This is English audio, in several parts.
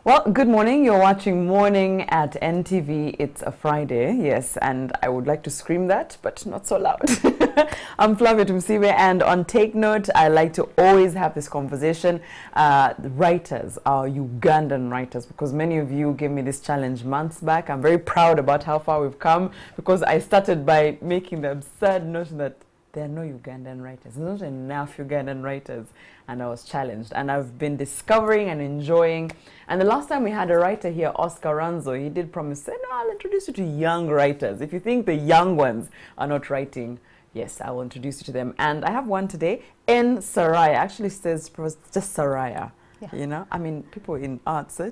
Well, good morning. You're watching Morning at NTV. It's a Friday, yes, and I would like to scream that, but not so loud. I'm Flavia Tumsiwe, and on Take Note, I like to always have this conversation. The writers, our Ugandan writers, because many of you gave me this challenge months back. I'm very proud about how far we've come, because I started by making the absurd notion that there are no Ugandan writers. There's not enough Ugandan writers. And I was challenged. And I've been discovering and enjoying. And the last time we had a writer here, Oscar Ranzo, he did promise, say, no, I'll introduce you to young writers. If you think the young ones are not writing, yes, I will introduce you to them. And I have one today, Saraya. Actually says just Saraya. Yeah. You know, I mean, people in arts, I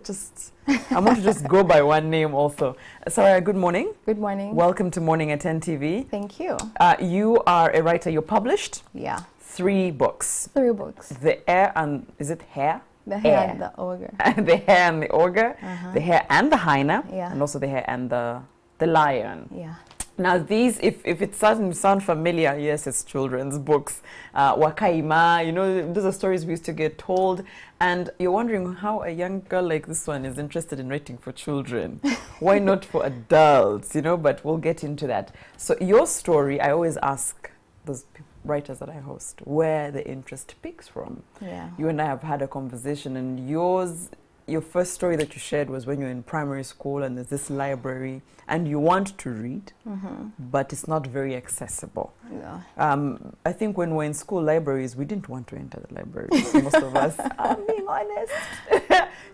want to just go by one name also. Saraya, good morning. Good morning. Welcome to Morning at NTV. Thank you. You are a writer. You're published? Yeah. 3 books. 3 books. The Air and, is it Hair? The Hair and the Ogre. The Hare and the Ogre, the Hare and the Hyena, yeah. and also the Hare and the Lion. Yeah. Now these, if it doesn't sound familiar, yes, it's children's books. Wakaima, you know, those are stories we used to get told. And you're wondering how a young girl like this one is interested in writing for children. Why not for adults, you know, but we'll get into that. So your story, I always ask those writers that I host where the interest picks from. Yeah. You and I have had a conversation, and your first story that you shared was when you're in primary school and there's this library and you want to read, but it's not very accessible. Yeah. I think when we're in school libraries, we didn't want to enter the libraries, most of us. I'm being honest.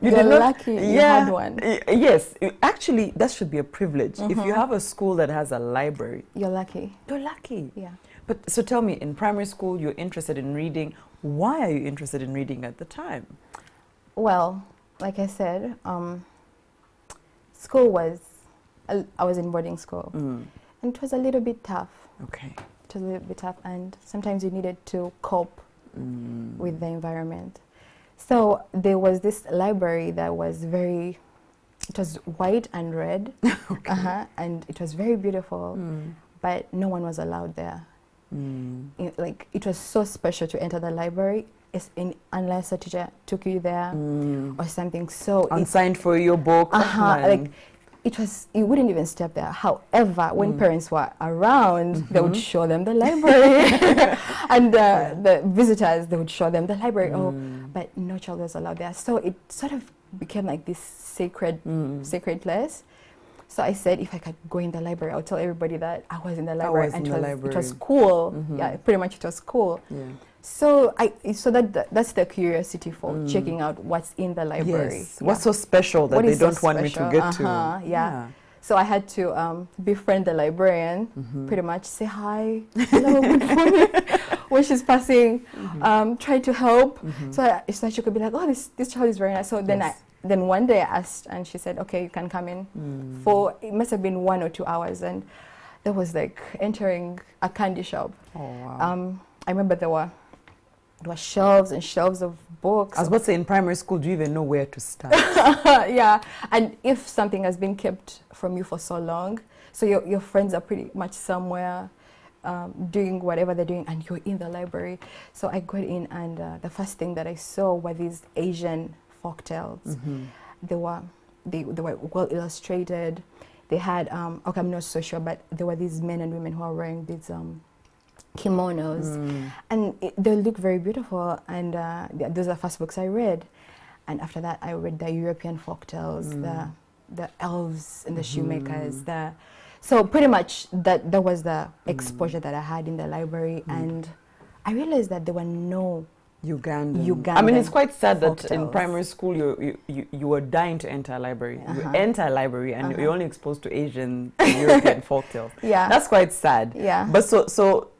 You're lucky you had one. Yes, actually, that should be a privilege. If you have a school that has a library, you're lucky. You're lucky. Yeah. But so tell me, in primary school, you're interested in reading. Why are you interested in reading at the time? Well, like I said, school was, I was in boarding school. And it was a little bit tough. Okay. It was a little bit tough, and sometimes you needed to cope with the environment. So there was this library that was it was white and red, and it was very beautiful, but no one was allowed there. Like, it was so special to enter the library unless a teacher took you there or something. So unsigned for your book. Like, you wouldn't even step there. However, when parents were around, they would show them the library, and the visitors, they would show them the library. But no child was allowed there. So it sort of became like this sacred place. So I said, if I could go in the library, I would tell everybody that I was in the library, and it was cool. Yeah, pretty much it was cool. Yeah. So that's the curiosity for checking out what's in the library. Yes. Yeah. What's so special that they don't want me to get to? Yeah. So I had to befriend the librarian, pretty much say hi, hello, good morning, when she's passing, try to help. So she could be like, oh, this child is very nice. So then one day I asked, and she said, okay, you can come in for, it must have been 1 or 2 hours, and that was like entering a candy shop. Oh, wow. I remember there were shelves and shelves of books. I was about to say, in primary school, do you even know where to start? Yeah, and if something has been kept from you for so long, so your friends are pretty much somewhere doing whatever they're doing, and you're in the library. So I got in, and the first thing that I saw were these Asian folk tales. They were well illustrated. They had okay, I'm not so sure, but there were these men and women who are wearing these kimonos, and they look very beautiful. And those are the first books I read. And after that, I read the European folk tales, the elves and the shoemakers. So pretty much that was the exposure that I had in the library, and I realized that there were no Ugandan. I mean, it's quite sad that in primary school you were dying to enter a library. You enter a library and you're only exposed to Asian European folktales. Yeah, that's quite sad. Yeah. But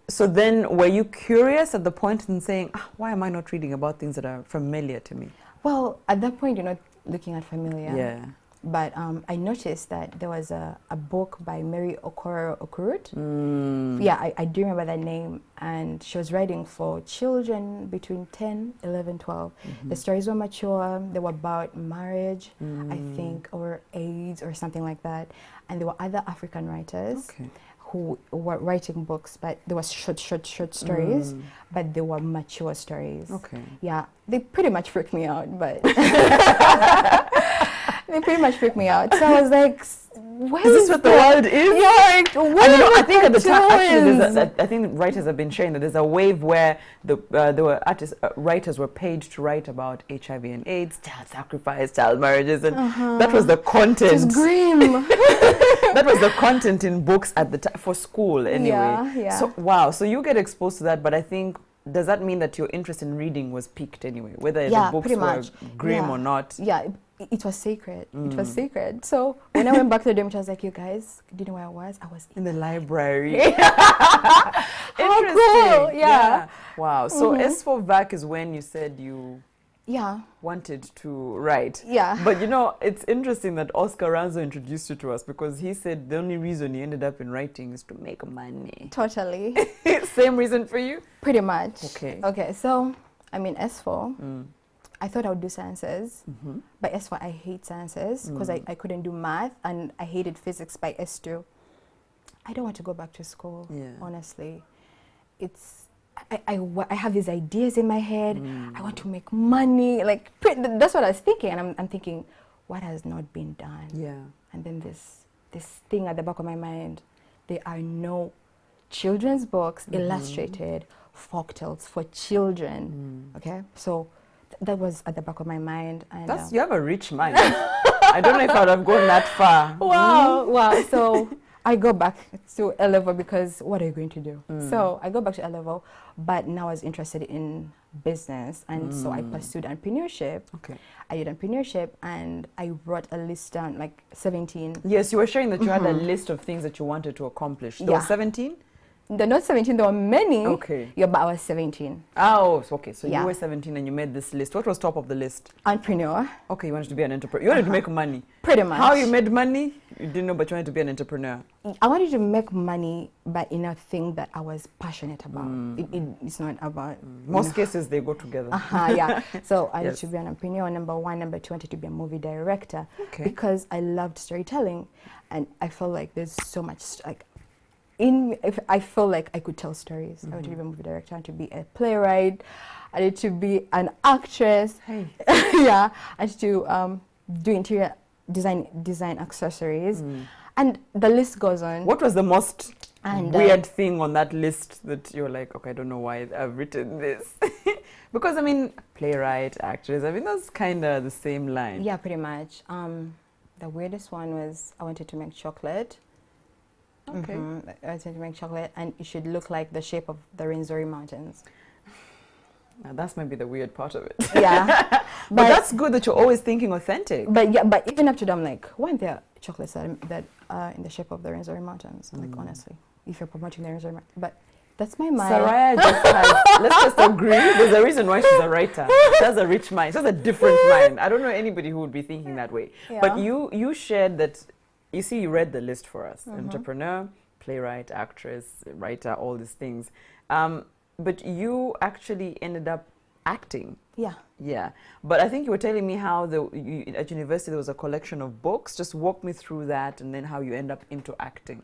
so then, were you curious at the point in saying, why am I not reading about things that are familiar to me? Well, at that point, you're not looking at familiar. Yeah. But I noticed that there was a book by Mary Okurut. Yeah, I do remember that name. And she was writing for children between 10, 11, 12. The stories were mature. They were about marriage, I think, or AIDS or something like that. And there were other African writers who were writing books, but there was short stories, but they were mature stories. Okay. Yeah, they pretty much freaked me out, but They pretty much freaked me out. So I was like, where is this what the world is? Yeah, like, what And, you know, are I think at the time, actually, cartoons? I think writers have been sharing that there's a wave where there were writers were paid to write about HIV and AIDS, child sacrifice, child marriages, and that was the content. It was grim. That was the content in books at the time for school, anyway. Yeah, yeah. So wow, so you get exposed to that, but I think. Does that mean that your interest in reading was peaked anyway, whether the books were grim or not? Yeah, it was sacred. It was sacred. So when I went back to the dorm, I was like, you guys, do you know where I was? I was in the library. How cool! Yeah. Wow. So S for VAC is when you said you wanted to write. Yeah. But you know, it's interesting that Oscar Ranzo introduced you to us because he said the only reason he ended up in writing is to make money. Totally. Same reason for you? Pretty much. Okay. Okay, so I'm in S4. I thought I would do sciences. By S4, I hate sciences because I couldn't do math and I hated physics by S2. I don't want to go back to school, honestly. I have these ideas in my head. I want to make money. Like that's what I was thinking, and I'm thinking, what has not been done? Yeah. And then this thing at the back of my mind, there are no children's books illustrated folktales for children. Okay, so that was at the back of my mind. And you have a rich mind. I don't know if I would have gone that far. Wow, wow. So I go back to A level because what are you going to do? So I go back to A level, but now I was interested in business, and so I pursued entrepreneurship. Okay. I did entrepreneurship, and I wrote a list down, like 17. Yes, you were sharing that you had a list of things that you wanted to accomplish. There were 17? They're not 17, there were many. Okay. Yeah, but I was 17. Oh, okay. So you were 17 and you made this list. What was top of the list? Entrepreneur. Okay, you wanted to be an entrepreneur. You wanted to make money. Pretty much. How you made money? You didn't know, but you wanted to be an entrepreneur. I wanted to make money, but in a thing that I was passionate about. It's not about... Most cases, they go together. Yeah. So I wanted to be an entrepreneur, number one. Number two, I wanted to be a movie director. Okay. Because I loved storytelling. And I felt like there's so much... If I felt like I could tell stories. I wanted to be a movie director, I wanted to be a playwright, I wanted to be an actress. Hey. Yeah. I wanted to do interior design accessories. And the list goes on. What was the most weird thing on that list that you're like, okay, I don't know why I've written this? Because, I mean, playwright, actress, I mean, that's kind of the same line. Yeah, pretty much. The weirdest one was I wanted to make chocolate. Okay. I wanted to make chocolate, and it should look like the shape of the Rwenzori Mountains. Now, that's maybe the weird part of it. Yeah. But that's good that you're always thinking authentic. But even up to them, like, why aren't there chocolates that are in the shape of the Rwenzori Mountains? Like, honestly, if you're promoting the Rwenzori Mountains. But that's my mind. Saraya just has, let's just agree, there's a reason why she's a writer. She has a rich mind. She has a different mind. I don't know anybody who would be thinking that way. Yeah. But you shared that, you see, you read the list for us. Entrepreneur, playwright, actress, writer, all these things. But you actually ended up acting. Yeah. Yeah. But I think you were telling me how at university there was a collection of books. Just walk me through that and then how you end up into acting.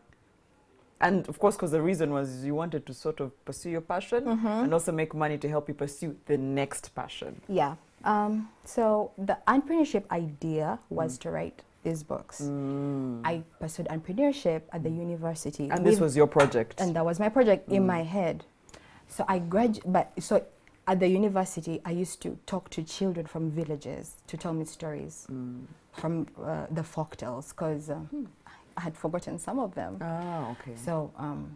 And of course, because the reason was you wanted to sort of pursue your passion and also make money to help you pursue the next passion. Yeah. So the entrepreneurship idea was to write these books. I pursued entrepreneurship at the university. And this was your project? And that was my project in my head. So so at the university, I used to talk to children from villages to tell me stories from the folktales, because I had forgotten some of them. Oh, okay. So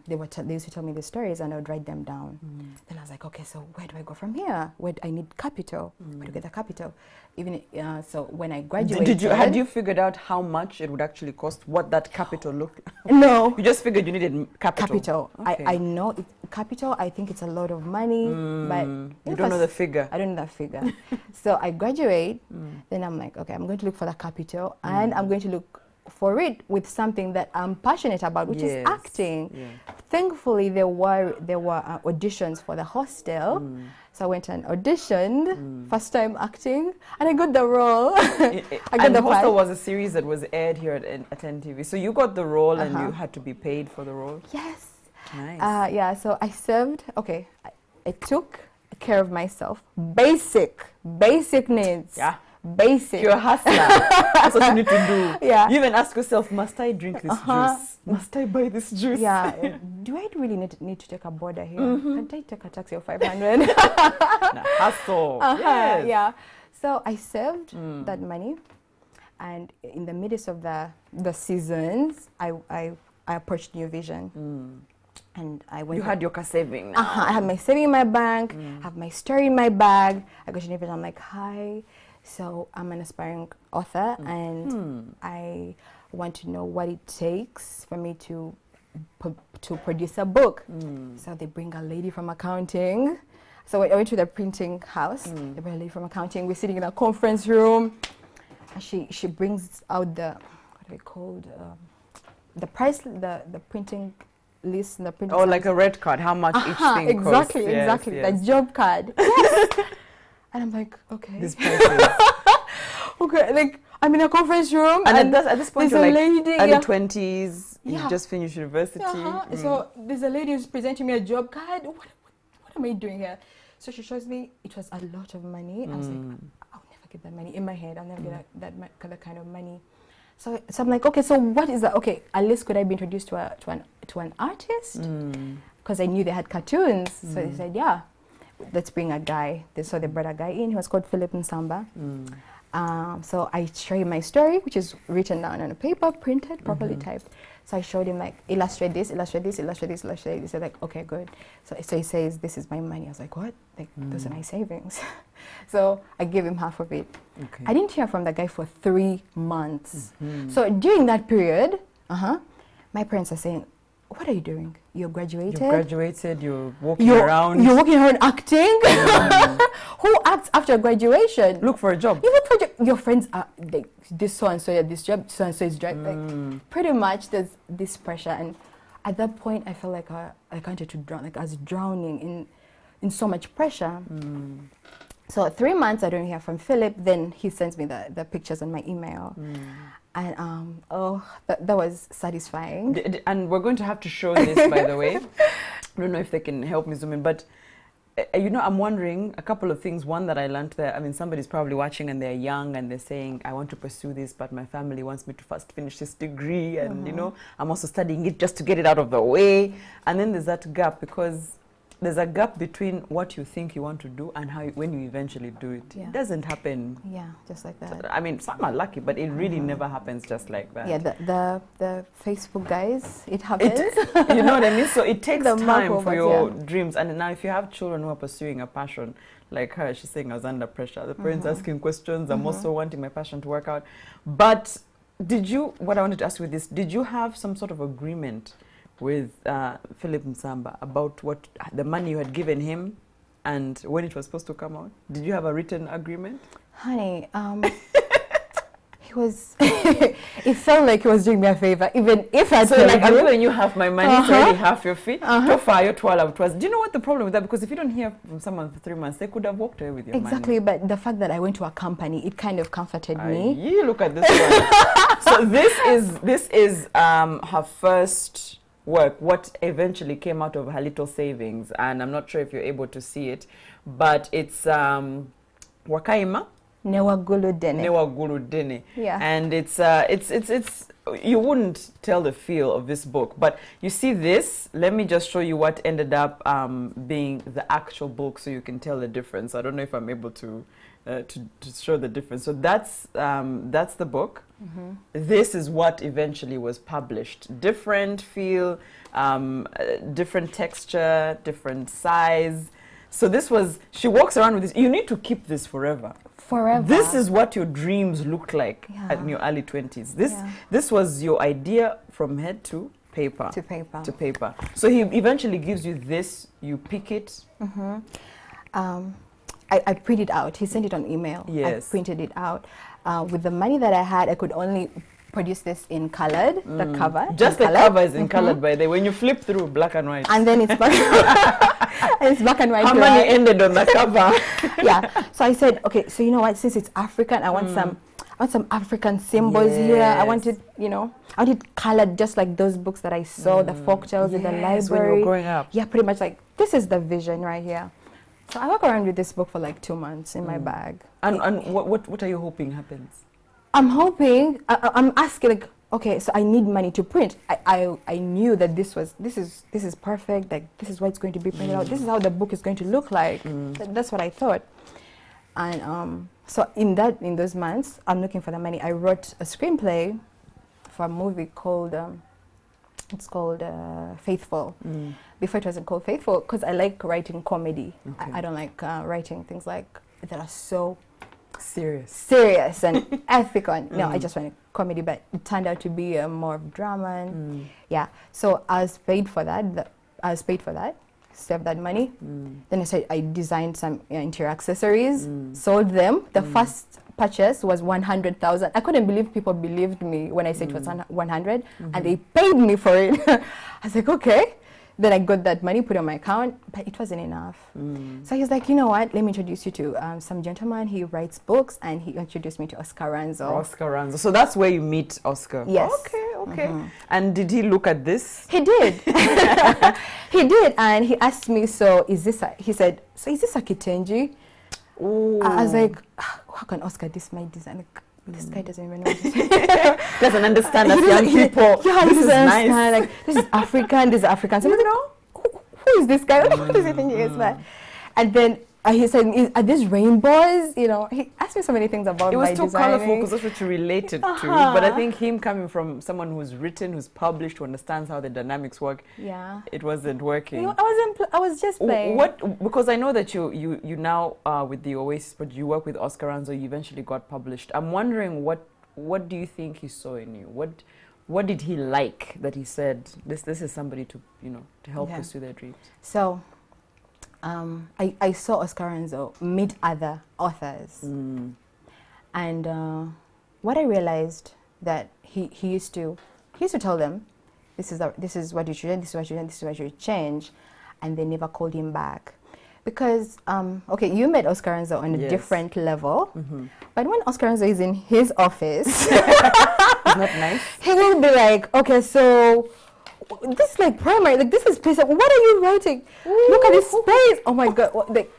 they used to tell me the stories, and I would write them down. Then I was like, okay, so where do I go from here? I need capital. Where to get the capital? Even so, when I graduated, had you figured out how much it would actually cost? What that capital looked like? No, you just figured you needed capital. Capital. Okay. I know capital. I think it's a lot of money, but you don't know the figure. I don't know that figure. So I graduate. Then I'm like, okay, I'm going to look for the capital, and I'm going to look for it with something that I'm passionate about, which is acting. Yeah. Thankfully, there were auditions for the hostel. So I went and auditioned, first time acting, and I got the role. I got the Hostel was a series that was aired here at NTV. So you got the role and you had to be paid for the role? Yes. Nice. Yeah, so I served, I took care of myself. Basic needs. Yeah. basic. You're a hustler. That's what you need to do. Yeah. You even ask yourself, must I drink this juice? Must I buy this juice? Yeah. Do I really need to take a border here? Can't I take a taxi of 500? Hustle. Yes. Yeah. So I saved that money, and in the midst of the seasons, I approached New Vision. And I went. You had your saving. I had my saving in my bank. Have my story in my bag. I go to New Vision. I'm like, hi. So I'm an aspiring author, and I want to know what it takes for me to produce a book. So they bring a lady from accounting. So I went to the printing house. They bring a lady from accounting. We're sitting in a conference room, and she brings out the what are they called? The price, the printing list, and the printing. Oh, like a red card. How much each thing costs? Exactly. Yes. The job card. Yes. And I'm like, okay. These prices. Okay, like I'm in a conference room, and at this point, you're like lady, early 20s. Yeah. You just finished university. So there's a lady who's presenting me a job card. What am I doing here? So she shows me it was a lot of money. I was like, I'll never get that money in my head. I'll never get that kind of money. So I'm like, okay, so what is that? Okay, at least could I be introduced to an artist? Because I knew they had cartoons. So they said, yeah, let's bring a guy. So they brought a guy in. He was called Philip Nsamba. So I showed him my story, which is written down on a paper, printed, properly typed. So I showed him like, illustrate this, illustrate this, illustrate this, illustrate this. He's like, okay, good. So he says, this is my money. I was like, what? Like, those are my savings. So I gave him half of it. Okay. I didn't hear from the guy for 3 months. So during that period, my parents are saying, what are you doing? You're graduated? You're walking around. You're walking around acting? Who acts after graduation? Look for a job. You look for a job. Your friends are like, this so-and-so at this job, so-and-so is driving. Like, pretty much there's this pressure. And at that point, I felt like I wanted to drown. Like I was drowning in so much pressure. So 3 months, I don't hear from Philip. Then he sends me the pictures on my email. And that was satisfying. And we're going to have to show this, by the way. I don't know if they can help me zoom in, but I'm wondering a couple of things. One that I learned there, I mean, somebody's probably watching and they're young and they're saying, I want to pursue this, but my family wants me to first finish this degree. And, I'm also studying it just to get it out of the way. And then there's that gap, because there's a gap between what you think you want to do and when you eventually do it. Yeah. It doesn't happen. Yeah, just like that. I mean, some are lucky, but it really never happens just like that. Yeah, the Facebook guys, it happens. You know what I mean? So it takes time for your yeah. dreams. And now if you have children who are pursuing a passion, like her, she's saying I was under pressure. The parents asking questions. I'm also wanting my passion to work out. But what I wanted to ask you with this, did you have some sort of agreement with Philip Nsamba about what the money you had given him and when it was supposed to come out? Did you have a written agreement? Honey, he was, it felt like he was doing me a favor, even if I so like, I'm giving you half my money, it's already half your fee. Do you know what the problem with that? Because if you don't hear from someone for 3 months, they could have walked away with your money. Exactly, but the fact that I went to a company, it kind of comforted me. You look at this one. So this is her first work, what eventually came out of her little savings, and I'm not sure if you're able to see it, but it's Wakaima Newaguludene. Yeah. And it's you wouldn't tell the feel of this book, but you see this. Let me just show you what ended up being the actual book, so you can tell the difference. I don't know if I'm able to show the difference. So that's the book. This is what eventually was published. Different feel, different texture, different size. So this was, she walks around with this. You need to keep this forever. Forever. This is what your dreams look like in your early 20s. This was your idea from head to paper. To paper. So he eventually gives you this, you pick it. I print it out. He sent it on email. Yes. I printed it out. With the money that I had, I could only produce this in colored, the cover. Just the cover is in colored, by the way. When you flip through, black and white. And then it's black, it's black and white. How many ended on the cover? Yeah. So I said, okay, so you know what, since it's African, I want some African symbols here. I wanted, I wanted colored just like those books that I saw, the folk tales in the library. When you were growing up. Yeah, pretty much like, this is the vision right here. So I walk around with this book for like 2 months in my bag. And what are you hoping happens? I'm hoping, I'm asking like, okay, so I need money to print. I knew that this is perfect, like this is what it's going to be printed out. This is how the book is going to look like. That's what I thought. And so in those months, I'm looking for the money. I wrote a screenplay for a movie called, it's called Faithful. Before it wasn't called Faithful, because I like writing comedy. Okay. I don't like writing things like that are so serious and ethical. No, I just wanted comedy, but it turned out to be more drama. And yeah, so I was paid for that. Saved that money. Then I said I designed some interior accessories, sold them. The first purchase was 100,000. I couldn't believe people believed me when I said it was 100, and they paid me for it. I was like, okay. Then I got that money, put it on my account, but it wasn't enough. So he's like, you know what? Let me introduce you to some gentleman. He writes books, and he introduced me to Oscar Ranzo. Oscar Ranzo. So that's where you meet Oscar. Yes. Okay. And did he look at this? He did. He did, and he asked me, so is this a Kitenji? Ooh. I was like, how can Oscar this my design? Like, this guy doesn't even know what this is. Doesn't understand us young people. Yeah, this is nice. Like, this is African, this is African. So you know, who is this guy? What does he think he is, man? And then he said, are these rainbows? You know, he asked me so many things about my designing. It was too colorful because that's what you related to. But I think him coming from someone who's written, who's published, who understands how the dynamics work, it wasn't working. You know, I was just playing. Because I know that you now with the Oasis, but you work with Oscar Ranzo, you eventually got published. I'm wondering what do you think he saw in you? What did he like that he said this is somebody to help pursue their dreams? So I saw Oscar Ranzo meet other authors, and what I realized that he used to tell them, this is what you should do, this is what you do, this is what you should change, and they never called him back, because okay, you met Oscar Ranzo on a different level, but when Oscar Ranzo is in his office, it's not nice. He will be like, okay, so. This is like primary, like this is place. What are you writing? Ooh. Look at this space. Oh my God!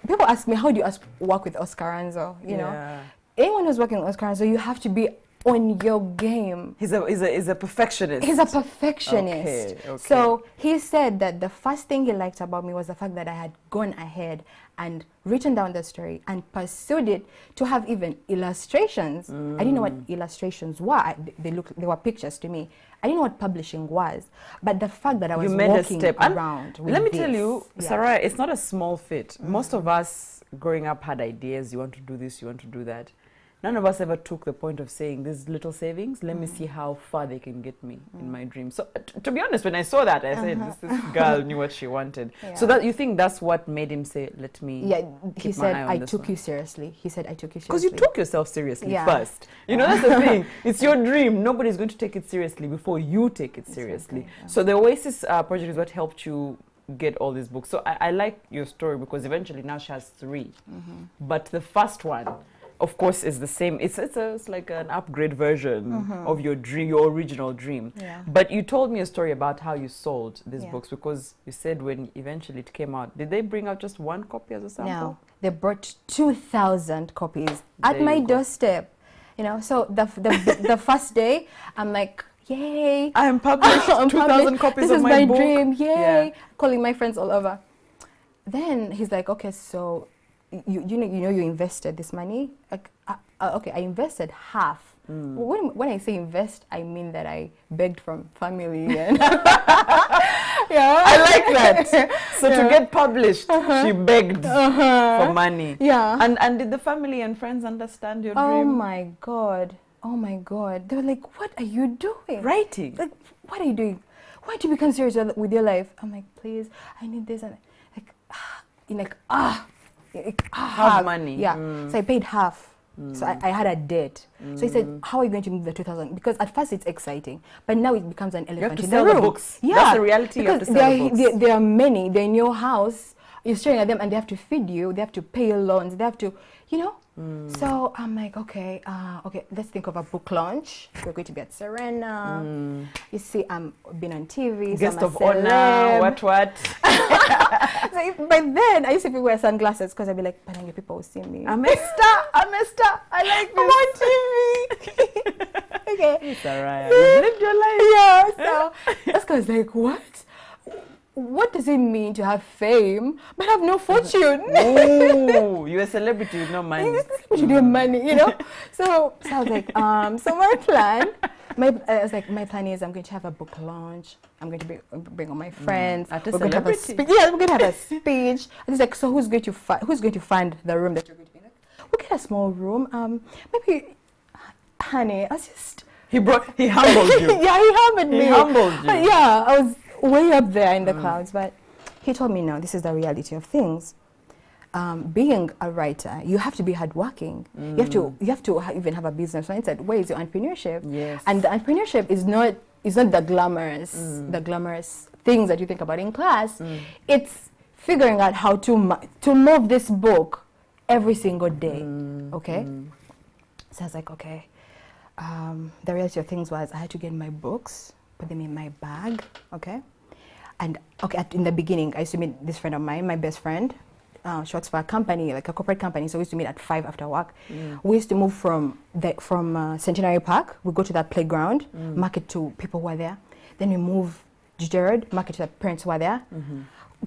People ask me, how do you work with Oscar Ranzo? You know, anyone who's working with Oscar Ranzo, you have to be on your game. He's a perfectionist. He's a perfectionist. Okay. So he said that the first thing he liked about me was the fact that I had gone ahead and written down the story and pursued it to have even illustrations. I didn't know what illustrations were. They were pictures to me. I didn't know what publishing was. But the fact that I was walking around with let me this, tell you, Saraya, it's not a small feat. Most of us growing up had ideas. You want to do this, you want to do that. None of us ever took the point of saying, these little savings, let me see how far they can get me in my dream. So to be honest, when I saw that, I said, this girl knew what she wanted. So that you think that's what made him say, let me he said, I took you seriously. He said, I took you seriously. Because you took yourself seriously first. You know, that's the thing. It's your dream. Nobody's going to take it seriously before you take it seriously. So the Oasis project is what helped you get all these books. So I like your story because eventually now she has 3. But the first one, of course, is the same. It's like an upgrade version of your dream, your original dream. But you told me a story about how you sold these books, because you said when eventually it came out, did they bring out just 1 copy as a sample? No, they brought 2,000 copies at my doorstep. You know, so the first day, I'm like, yay! I'm published. 2,000 copies of my book. This is my dream. Yay! Calling my friends all over. Then he's like, okay, so. You know you invested this money. Like, okay, I invested half. When I say invest, I mean that I begged from family. And I like that. So to get published, she begged for money. And did the family and friends understand your dream? Oh my God. They were like, what are you doing? Writing. Like, what are you doing? Why don't you become serious with your life? I'm like, please, I need this. And half money. So I paid half. So I had a debt. So he said, how are you going to move the 2,000? Because at first it's exciting, but now it becomes an elephant in the room. You have to sell the books. That's the reality. You have to sell the books. There are many. They're in your house. You're staring at them and they have to feed you. They have to pay your loans. They have to, you know. So I'm like, okay, let's think of a book launch. We're going to be at Serena. You see, I'm been on TV. Guest so of honor, what? So by then, I used to wear sunglasses because I'd be like, Pananga, people will see me. I'm a star, I like this. I'm on TV. Okay. Saraya, you lived your life. Yeah, so this guy's like, what does it mean to have fame but have no fortune? Oh, you're a celebrity with no money. What you do with money, you know? So I was like, so my plan, my plan is I'm going to have a book launch. I'm going to bring all my friends. At a we're going to have a celebrity. we're going to have a speech. And it's like, so who's going to find the room that you're going to be in? We'll get a small room. Maybe, honey, He humbled you. Yeah, he humbled me. He humbled you. Yeah, I was way up there in the clouds, but he told me, no, this is the reality of things. Being a writer, you have to be hardworking. You have to even have a business. And I said, where is your entrepreneurship? Yes. And the entrepreneurship is not the glamorous things that you think about in class. It's figuring out how to move this book every single day. Okay. So I was like, okay. The reality of things was I had to get my books, put them in my bag, okay? And, in the beginning, I used to meet this friend of mine, my best friend. She works for a company, like a corporate company, so we used to meet at 5 after work. We used to move from Centenary Park. We go to that playground, market to people who are there. Then we move to Jared, market to the parents who are there.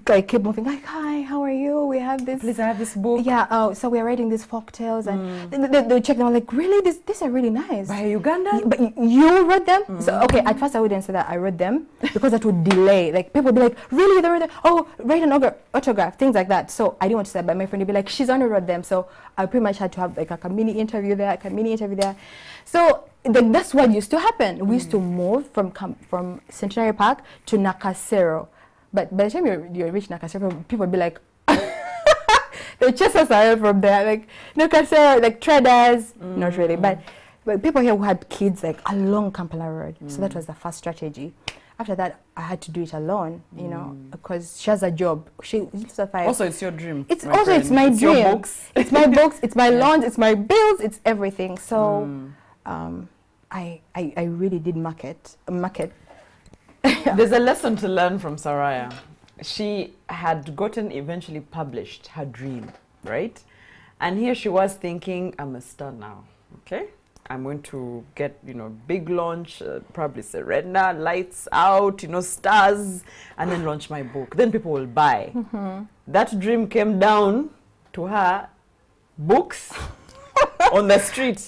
I keep moving, like, hi, how are you? We have this. Please, I have this book. Yeah, so we're writing these folk tales, and they check them out, like, really? These are really nice. By Ugandan? But you wrote them? So, okay, at first I wouldn't say that I wrote them, because that would delay. Like, people would be like, really? They wrote them? Oh, write an autograph, things like that. So I didn't want to say that, but my friend would be like, she's only wrote them. So I pretty much had to have, like, a mini interview there, So that's what used to happen. We used to move from Centenary Park to Nakasero. But by the time you reach Nakasero, people would be like, they chase us away from there. Like, Nakasero, like traders, not really. But people here who had kids, like, along Kampala Road. So that was the first strategy. After that, I had to do it alone, you know, because she has a job. Also, it's your dream. It's my dream. It's your books. It's my books, it's my loans, it's my bills, it's everything. So I really did market. There's a lesson to learn from Saraya. She had gotten eventually published her dream, right? And here she was thinking, I'm a star now, okay? I'm going to get, big launch, probably Serena, lights out, stars, and then launch my book. Then people will buy. That dream came down to her books on the street.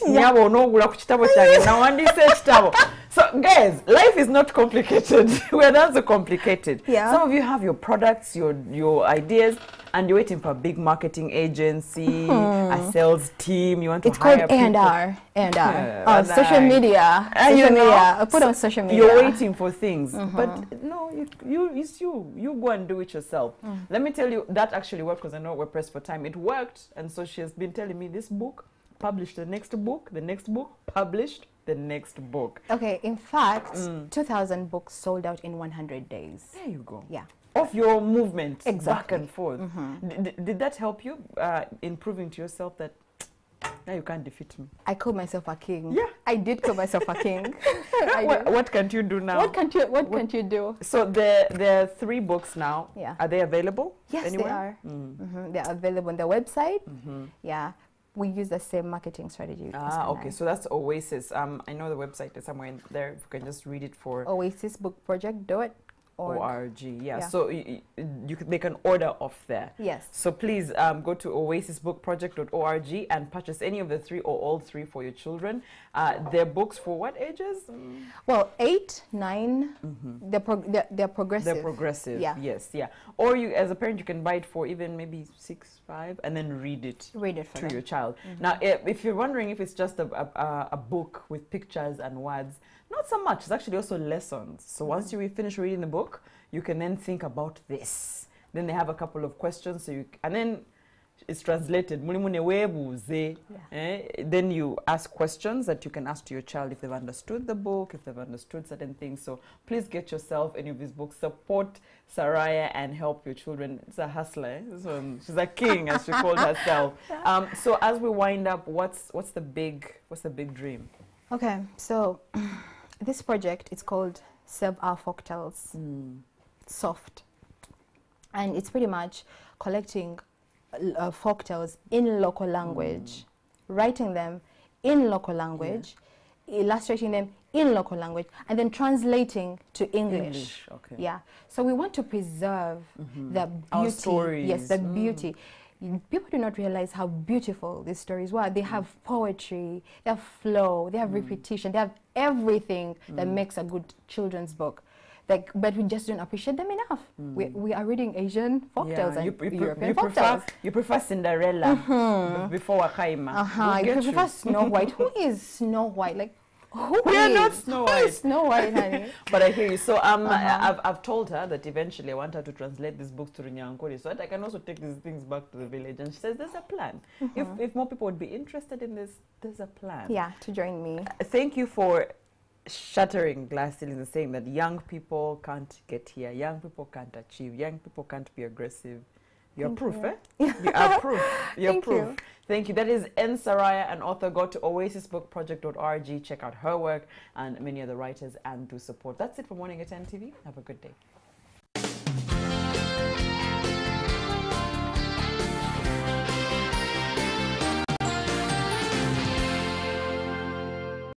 So guys, life is not complicated. We're not so complicated. Yeah. Some of you have your products, your ideas, and you're waiting for a big marketing agency, a sales team. You want to hire people. It's called A&R. Social media. I put on social media. You're waiting for things, but no, it's you. You go and do it yourself. Let me tell you, that actually worked, because I know we're pressed for time. It worked, and so she has been telling me this book, published the next book, published the next book. Okay, in fact, 2,000 books sold out in 100 days. There you go. Yeah. Of your movement, exactly. Back and forth. Did that help you in proving to yourself that now you can't defeat me? I called myself a king. Yeah. I did call myself a king. What can't you do now? What can't you do? So there are 3 books now. Yeah. Are they available? Yes, anywhere? they are. They're available on the website. Yeah. We use the same marketing strategy. Okay. So that's Oasis. I know the website is somewhere in there. If you can just read it for oasisbookproject.org. Yeah. So you could make an order off there. Yes. So please go to oasisbookproject.org and purchase any of the 3 or all 3 for your children. They're books for what ages? Well, 8, 9. They're progressive. They're progressive. Yeah. Yes. Yeah. Or you, as a parent, you can buy it for even maybe 6, 5, and then read it to your child. Now, if you're wondering if it's just a book with pictures and words, not so much. It's actually also lessons. So once you finish reading the book, you can then think about this. Then they have a couple of questions. And then is translated. Then you ask questions that you can ask to your child if they've understood the book, if they've understood certain things. So please get yourself any of his books. Support Saraya and help your children. It's a hustler. She's a king, as she called herself. So as we wind up, what's the big dream? Okay, so this project is called Save Our Folktales. Soft, and it's pretty much collecting folktales in local language, writing them in local language, illustrating them in local language, and then translating to English. Okay. Yeah. So we want to preserve the beauty. Our stories. Yes, the beauty. People do not realize how beautiful these stories were. They have poetry, they have flow, they have repetition, they have everything that makes a good children's book. But we just don't appreciate them enough. We are reading Asian folktales and European folktales. You prefer Cinderella before Wakaima. You prefer Snow White. Who is Snow White? Like, we are not Snow White. Who is Snow White, honey? But I hear you. So I've told her that eventually I want her to translate these books to Runyankore so that I can also take these things back to the village. And she says there's a plan. If more people would be interested in this, there's a plan. Yeah, to join me. Thank you for shattering glass ceilings and saying that young people can't get here, young people can't achieve, young people can't be aggressive. You're proof, eh? You are proof. You're proof. Thank you. That is N. Saraya, an author. Go to oasisbookproject.org. Check out her work and many other writers and do support. That's it for Morning at NTV. Have a good day.